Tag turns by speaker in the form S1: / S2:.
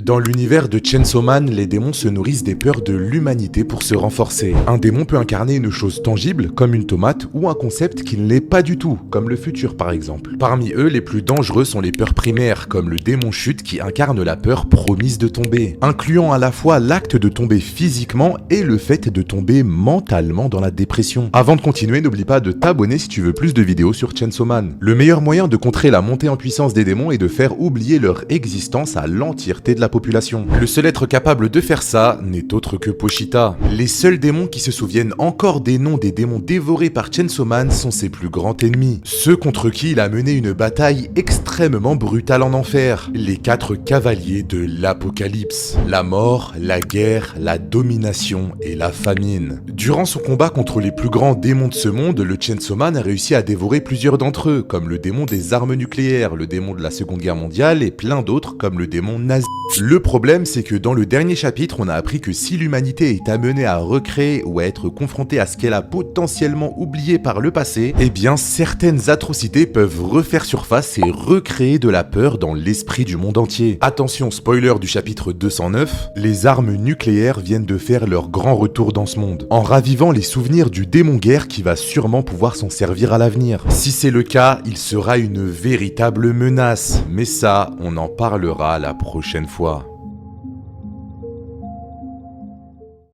S1: Dans l'univers de Chainsaw Man, les démons se nourrissent des peurs de l'humanité pour se renforcer. Un démon peut incarner une chose tangible, comme une tomate, ou un concept qui ne l'est pas du tout, comme le futur par exemple. Parmi eux, les plus dangereux sont les peurs primaires, comme le démon chute qui incarne la peur promise de tomber, incluant à la fois l'acte de tomber physiquement et le fait de tomber mentalement dans la dépression. Avant de continuer, n'oublie pas de t'abonner si tu veux plus de vidéos sur Chainsaw Man. Le meilleur moyen de contrer la montée en puissance des démons est de faire oublier leur existence à l'entièreté de la population. Le seul être capable de faire ça n'est autre que Pochita. Les seuls démons qui se souviennent encore des noms des démons dévorés par Chainsaw Man sont ses plus grands ennemis, ceux contre qui il a mené une bataille extrêmement brutale en enfer, les 4 cavaliers de l'Apocalypse, la mort, la guerre, la domination et la famine. Durant son combat contre les plus grands démons de ce monde, le Chainsaw Man a réussi à dévorer plusieurs d'entre eux, comme le démon des armes nucléaires, le démon de la Seconde Guerre mondiale et plein d'autres comme le démon nazi. Le problème, c'est que dans le dernier chapitre, on a appris que si l'humanité est amenée à recréer ou à être confrontée à ce qu'elle a potentiellement oublié par le passé, eh bien certaines atrocités peuvent refaire surface et recréer de la peur dans l'esprit du monde entier. Attention, spoiler du chapitre 209, les armes nucléaires viennent de faire leur grand retour dans ce monde, en ravivant les souvenirs du démon guerre qui va sûrement pouvoir s'en servir à l'avenir. Si c'est le cas, il sera une véritable menace, mais ça, on en parlera la prochaine fois.